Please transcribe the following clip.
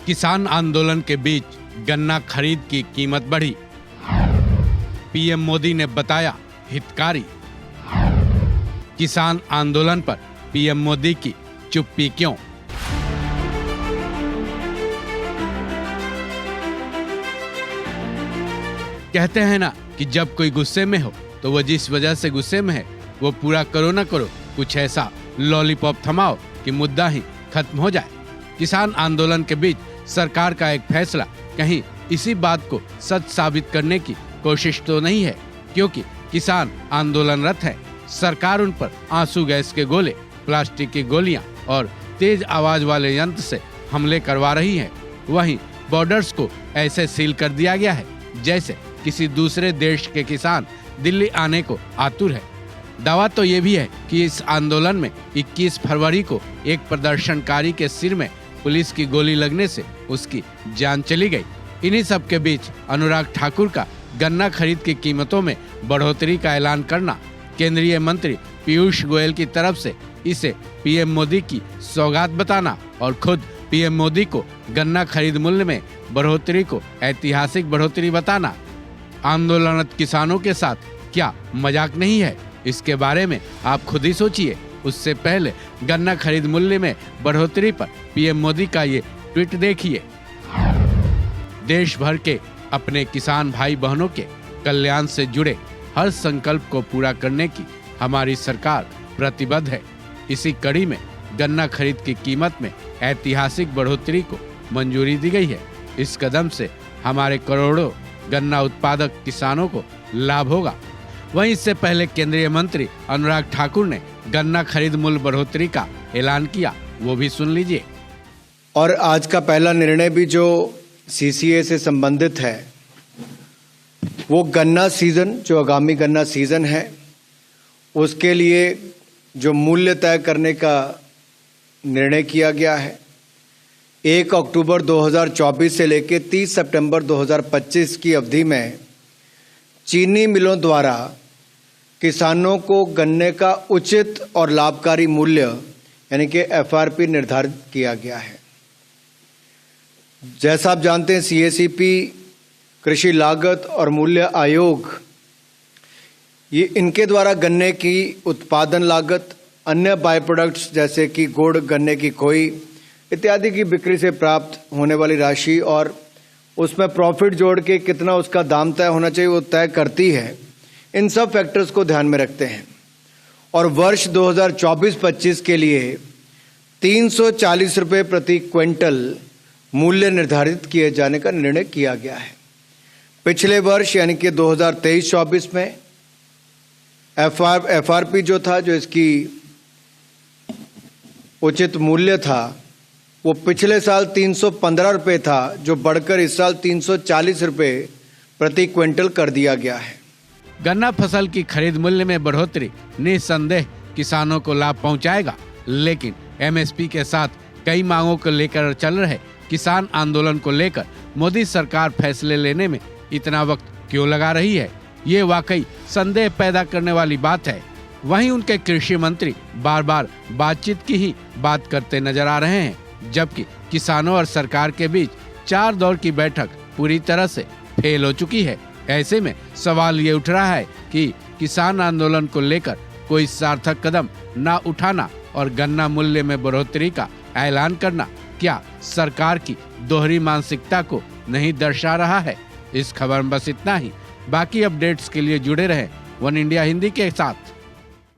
किसान आंदोलन के बीच गन्ना खरीद की कीमत बढ़ी। पीएम मोदी ने बताया हितकारी। किसान आंदोलन पर पीएम मोदी की चुप्पी क्यों? कहते हैं ना कि जब कोई गुस्से में हो तो वो जिस वजह से गुस्से में है वो पूरा करो न करो, कुछ ऐसा लॉलीपॉप थमाओ कि मुद्दा ही खत्म हो जाए। किसान आंदोलन के बीच सरकार का एक फैसला कहीं इसी बात को सच साबित करने की कोशिश तो नहीं है, क्योंकि किसान आंदोलनरत है। सरकार उन पर आंसू गैस के गोले, प्लास्टिक की गोलियां और तेज आवाज वाले यंत्र से हमले करवा रही है। वहीं बॉर्डर्स को ऐसे सील कर दिया गया है जैसे किसी दूसरे देश के किसान दिल्ली आने को आतुर है। दावा तो ये भी है कि इस आंदोलन में 21 फरवरी को एक प्रदर्शनकारी के सिर में पुलिस की गोली लगने से उसकी जान चली गई। इन्हीं सब के बीच अनुराग ठाकुर का गन्ना खरीद की कीमतों में बढ़ोतरी का ऐलान करना, केंद्रीय मंत्री पीयूष गोयल की तरफ से इसे पीएम मोदी की सौगात बताना और खुद पीएम मोदी को गन्ना खरीद मूल्य में बढ़ोतरी को ऐतिहासिक बढ़ोतरी बताना आंदोलनरत किसानों के साथ क्या मजाक नहीं है? इसके बारे में आप खुद ही सोचिए। उससे पहले गन्ना खरीद मूल्य में बढ़ोतरी पर पीएम मोदी का ये ट्वीट देखिए। देश भर के अपने किसान भाई बहनों के कल्याण से जुड़े हर संकल्प को पूरा करने की हमारी सरकार प्रतिबद्ध है। इसी कड़ी में गन्ना खरीद की कीमत में ऐतिहासिक बढ़ोतरी को मंजूरी दी गई है। इस कदम से हमारे करोड़ों गन्ना उत्पादक किसानों को लाभ होगा। वहीं इससे पहले केंद्रीय मंत्री अनुराग ठाकुर ने गन्ना खरीद मूल्य बढ़ोतरी का ऐलान किया, वो भी सुन लीजिए। और आज का पहला निर्णय भी जो सीसीए से संबंधित है, वो गन्ना सीजन, जो आगामी गन्ना सीजन है, उसके लिए जो मूल्य तय करने का निर्णय किया गया है। 1 अक्टूबर 2024 से लेकर 30 सितंबर 2025 की अवधि में चीनी मिलों द्वारा किसानों को गन्ने का उचित और लाभकारी मूल्य यानी कि एफआरपी निर्धारित किया गया है। जैसा आप जानते हैं, सीएसीपी, कृषि लागत और मूल्य आयोग, ये इनके द्वारा गन्ने की उत्पादन लागत, अन्य बाय प्रोडक्ट्स जैसे कि गुड़, गन्ने की खोई इत्यादि की बिक्री से प्राप्त होने वाली राशि और उसमें प्रॉफिट जोड़ के कितना उसका दाम तय होना चाहिए वो तय करती है। इन सब फैक्टर्स को ध्यान में रखते हैं और वर्ष 2024-25 के लिए 340 रुपये प्रति क्विंटल मूल्य निर्धारित किए जाने का निर्णय किया गया है। पिछले वर्ष यानी कि 2023-24 में एफआरपी जो था, जो इसकी उचित मूल्य था, वो पिछले साल 315 रुपये था, जो बढ़कर इस साल 340 रुपये प्रति क्विंटल कर दिया गया है। गन्ना फसल की खरीद मूल्य में बढ़ोतरी निस्संदेह किसानों को लाभ पहुंचाएगा, लेकिन एमएसपी के साथ कई मांगों को लेकर चल रहे किसान आंदोलन को लेकर मोदी सरकार फैसले लेने में इतना वक्त क्यों लगा रही है, ये वाकई संदेह पैदा करने वाली बात है। वहीं उनके कृषि मंत्री बार बार बातचीत की ही बात करते नजर आ रहे हैं, जबकि किसानों और सरकार के बीच 4 दौर की बैठक पूरी तरह से फेल हो चुकी है। ऐसे में सवाल ये उठ रहा है कि किसान आंदोलन को लेकर कोई सार्थक कदम न उठाना और गन्ना मूल्य में बढ़ोतरी का ऐलान करना क्या सरकार की दोहरी मानसिकता को नहीं दर्शा रहा है? इस खबर में बस इतना ही। बाकी अपडेट्स के लिए जुड़े रहें वन इंडिया हिंदी के साथ।